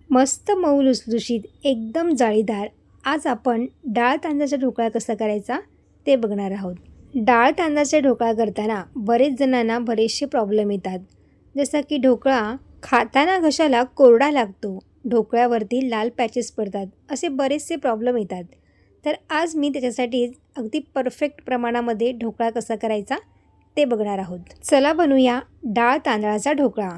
मस्त मऊ लुसलुशीत एकदम जाळीदार आज आपण डाळ तांदळाचा ढोकळा कसा करायचा ते बघणार आहोत। डाळ तांदळाचा ढोकळा करताना बरेच जणांना बरेचसे प्रॉब्लेम येतात, जसं की ढोकळा खाताना घशाला कोरडा लागतो, ढोकळ्यावरती लाल पॅचेस पडतात, असे बरेचसे प्रॉब्लेम येतात। तर आज मी त्याच्यासाठी अगदी परफेक्ट प्रमाणामध्ये ढोकळा कसा करायचा ते बघणार आहोत। चला बनवूया डाळ तांदळाचा ढोकळा।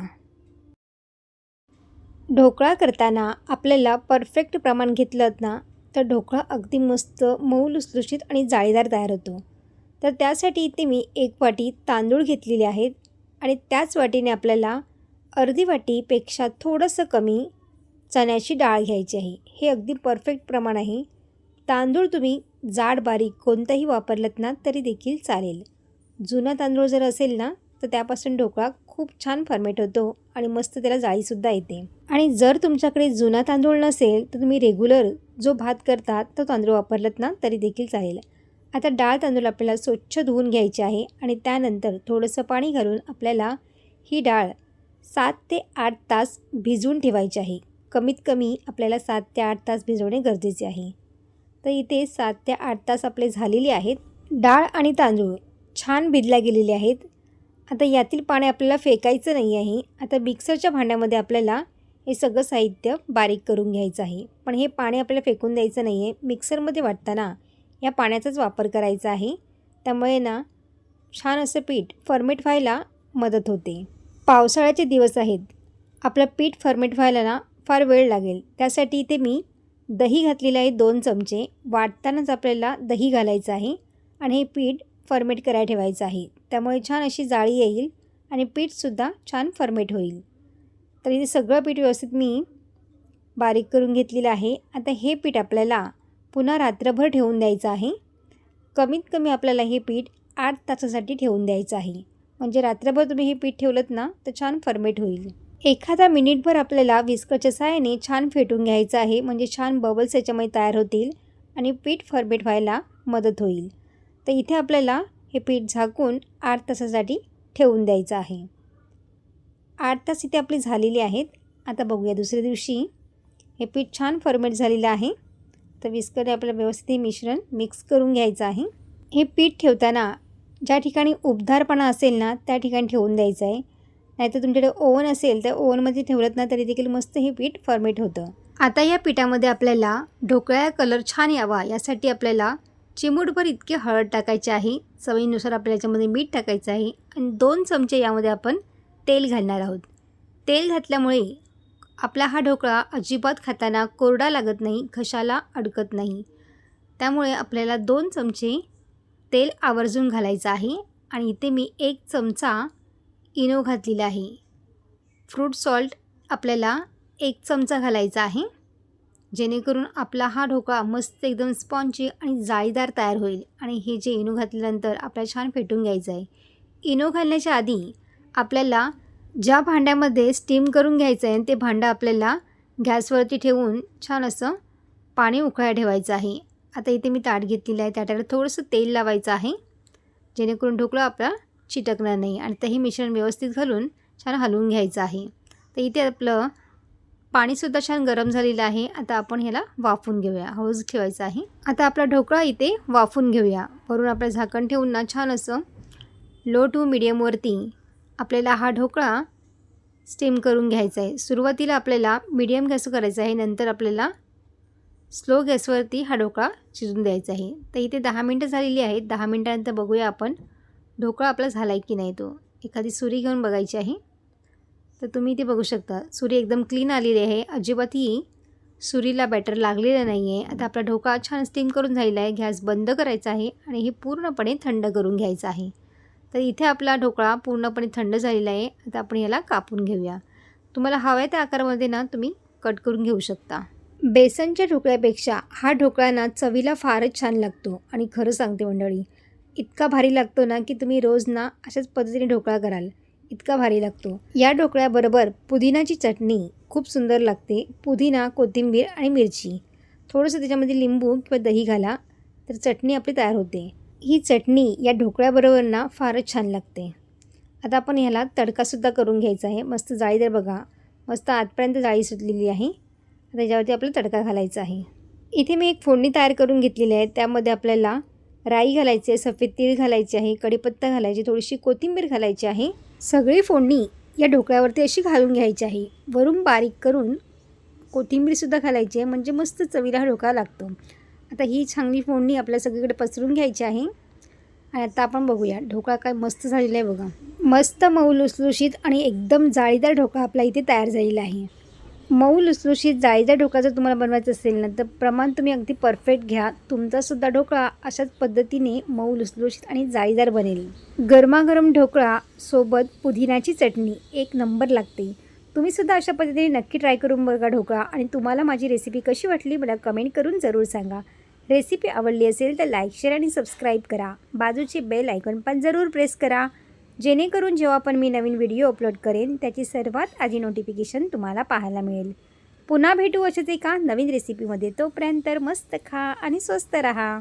ढोकळा करताना आपल्याला परफेक्ट प्रमाण घेतलं ना तर ढोकळा अगदी मस्त मऊ लुसलुशीत आणि जाळीदार तयार होतो। तर त्यासाठी इथे मी 1 वाटी तांदूळ घेतलेले आहेत आणि त्याच वाटीने आपल्याला अर्धी वाटीपेक्षा थोडंसं कमी चण्याची डाळ घ्यायची आहे। हे अगदी परफेक्ट प्रमाण आहे। तांदूळ तुम्ही जाड बारीक कोणताही वापरलात ना तरी देखील चालेल। जुना तांदूळ जर असेल ना तर त्यापासून ढोकळा खूप छान फर्मेट होतो आणि मस्त त्याला जाळीसुद्धा येते। आणि जर तुमच्याकडे जुना तांदूळ नसेल तर तुम्ही रेग्युलर जो भात करता तो तांदूळ वापरलात ना तरी देखील चालेल। आता डाळ तांदूळ आपल्याला स्वच्छ धुवून घ्यायचे आहे आणि त्यानंतर थोडंसं पाणी घालून आपल्याला ही डाळ 7 ते 8 तास भिजवून ठेवायची आहे। कमीत कमी आपल्याला 7 ते 8 तास भिजवणे गरजेचे आहे। तर इथे 7 ते 8 तास आपले झालेले आहेत। डाळ आणि तांदूळ छान भिजल्या गेलेले आहेत। आता यातील पाणी आपल्याला फेकायचं नाही आहे। आता मिक्सरच्या भांड्यामध्ये आपल्याला हे सगळं साहित्य बारीक करून घ्यायचं आहे, पण हे पाणी आपल्याला फेकून द्यायचं नाही आहे। मिक्सरमध्ये वाटताना या पाण्याचाच वापर करायचा आहे, त्यामुळे ना छान असं पीठ फर्मेट व्हायला मदत होते। पावसाळ्याचे दिवस आहेत, आपलं पीठ फर्मेट व्हायला ना फार वेळ लागेल, त्यासाठी इथे मी दही घातलेलं आहे 2 चमचे। वाटतानाच आपल्याला दही घालायचं आहे आणि हे पीठ फर्मेट करायला ठेवायचं आहे, त्यामुळे छान अशी जाळी येईल आणि पीठसुद्धा छान फर्मेट होईल। तर इथे सगळं पीठ व्यवस्थित मी बारीक करून घेतलेलं आहे। आता हे पीठ आपल्याला पुन्हा रात्रभर ठेवून द्यायचं आहे। कमीत कमी आपल्याला हे पीठ 8 तासासाठी ठेवून द्यायचं आहे, म्हणजे रात्रभर तुम्ही हे पीठ ठेवलंत ना तर छान फर्मेट होईल। एखादा मिनिटभर आपल्याला विस्करच्या सहाय्याने छान फेटून घ्यायचं आहे, म्हणजे छान बबल्स याच्यामध्ये तयार होतील आणि पीठ फर्मेट व्हायला मदत होईल। तर इथे आपल्याला हे पीठ झाकून 8 तासासाठी ठेवून द्यायचं आहे। 8 तास इथे आपले झालेले आहेत। आता बघूया दुसऱ्या दिवशी हे पीठ छान फर्मेट झालेलं आहे। तर विस्करने आपल्याला व्यवस्थित हे मिश्रण मिक्स करून घ्यायचं आहे। हे पीठ ठेवताना ज्या ठिकाणी उबदारपणा असेल ना त्या ठिकाणी ठेवून द्यायचं आहे, नाहीतर तुमच्याकडे ओव्हन असेल तर ओव्हनमध्ये ठेवलं ना तरी देखील मस्त हे पीठ फर्मेट होतं। आता या पिठामध्ये आपल्याला ढोकळ्याचा कलर छान यावा यासाठी आपल्याला चिमूटभर इतके हळद टाकायचे आहे। चवीनुसार आपल्याला याच्यामध्ये मीठ टाकायचं आहे आणि 2 चमचे यामध्ये आपण तेल घालणार आहोत। तेल घातल्यामुळे आपला हा ढोकळा अजिबात खाताना कोरडा लागत नाही, घशाला अडकत नाही, त्यामुळे आपल्याला 2 चमचे तेल आवर्जून घालायचं आहे। आणि इथे मी 1 चमचा इनो घातलेला आहे। फ्रूट सॉल्ट आपल्याला 1 चमचा घालायचा आहे, जेणेकरून आपला हा ढोकळा मस्त एकदम स्पॉन्जी आणि जाळीदार तयार होईल। आणि हे जे इनो घातल्यानंतर आपल्याला छान फेटून घ्यायचं आहे। इनो घालण्याच्या आधी आपल्याला ज्या भांड्यामध्ये स्टीम करून घ्यायचं आहे ते भांडं आपल्याला गॅसवरती ठेवून छान असं पाणी उकळायला ठेवायचं आहे। आता इथे मी ताट घेतलेलं आहे, ताटाला थोडंसं तेल लावायचं आहे, जेणेकरून ढोकळा आपला चिटकणार नाही। आणि तेही मिश्रण व्यवस्थित घालून छान हलवून घ्यायचं आहे। तर इथे आपलं पाणीसुद्धा छान गरम झालेलं आहे। आता आपण ह्याला वाफवून घेऊया, हळूच ठेवायचं आहे। आता आपला ढोकळा इथे वाफवून घेऊया। वरून आपलं झाकण ठेवून ना छान असं लो टू मीडियमवरती आपल्याला हा ढोकळा स्टीम करून घ्यायचा आहे। सुरुवातीला आपल्याला मीडियम गॅस करायचा आहे, नंतर आपल्याला स्लो गॅसवरती हा ढोकळा शिजून द्यायचा आहे। तर इथे 10 मिनटं झालेली आहेत। 10 मिनटानंतर बघूया आपण ढोकळा आपला झाला आहे की नाही। तो एखादी सुरी घेऊन बघायची आहे। तर तुम्ही इथे बघू शकता सुरी एकदम क्लीन आलेली आहे, अजिबातही सुरीला बॅटर लागलेलं नाही आहे। आता आपला ढोकळा छान स्टीम करून झालेला आहे। गॅस बंद करायचा आहे आणि हे पूर्णपणे थंड करून घ्यायचं आहे। तर इथे आपला ढोकळा पूर्णपणे थंड झालेला आहे। आता आपण याला कापून घेऊया। तुम्हाला हव्या त्या आकारामध्ये ना तुम्ही कट करून घेऊ शकता। बेसनच्या ढोकळ्यापेक्षा हा ढोकळा ना चवीला फारच छान लागतो आणि खरं सांगते मंडळी, इतका भारी लागतो ना की तुम्ही रोज ना अशाच पद्धतीने ढोकळा कराल, इतका भारी लागतो। या ढोकळ्याबरोबर पुदिनाची चटणी खूप सुंदर लागते। पुदिना, कोथिंबीर आणि मिरची, थोडंसं त्याच्यामध्ये लिंबू किंवा दही घाला तर चटणी आपली तयार होते। ही चटणी या ढोकळ्याबरोबर ना फारच छान लागते। आता आपण ह्याला तडकासुद्धा करून घ्यायचा आहे। मस्त जाळीदार बघा, मस्त आतपर्यंत जाळी सुटलेली आहे। त्याच्यावरती आपला तडका घालायचा आहे. इथे मी एक फोडणी तयार करून घेतलेली आहे. त्यामध्ये आपल्याला राई घालायची आहे, सफेद तीळ घालायचे आहे, कढीपत्ता घालायची, थोडीशी कोथिंबीर घालायची आहे. सगळी फोडणी या ढोकळ्यावरती अशी घालून घ्यायची आहे. वरून बारीक करून कोथिंबीरसुद्धा घालायची आहे, म्हणजे मस्त चवीला हा ढोकळा लागतो. आता ही चांगली फोडणी आपल्या सगळीकडे पसरून घ्यायची आहे. आणि आता आपण बघूया ढोकळा काय मस्त झालेला आहे बघा. मस्त मऊ लुसलुशीत आणि एकदम जाळीदार ढोकळा आपला इथे तयार झालेला आहे. मऊ लुसलुशीत जाळीदार ढोकळा जर तुम्हाला बनवायचं असेल ना, तर प्रमाण तुम्ही अगदी परफेक्ट घ्या. तुमचासुद्धा ढोकळा अशाच पद्धतीने मऊ लुसलुशीत आणि जाळीदार बनेल. गरमागरम ढोकळा सोबत पुदिन्याची चटणी एक नंबर लागते. तुम्हीसुद्धा अशा पद्धतीने नक्की ट्राय करून बघा ढोकळा. आणि तुम्हाला माझी रेसिपी कशी वाटली मला कमेंट करून जरूर सांगा. रेसिपी आवडली असेल तर लाईक, शेअर आणि सबस्क्राईब करा. बाजूचे बेल आयकॉन पण जरूर प्रेस करा, जेणेकरून जेव्हा पण मी नवीन व्हिडिओ अपलोड करेन त्याची सर्वात आधी नोटिफिकेशन तुम्हाला पाहायला मिळेल. पुन्हा भेटू अशाच एका नवीन रेसिपीमध्ये. तोपर्यंत मस्त खा आणि स्वस्त रहा.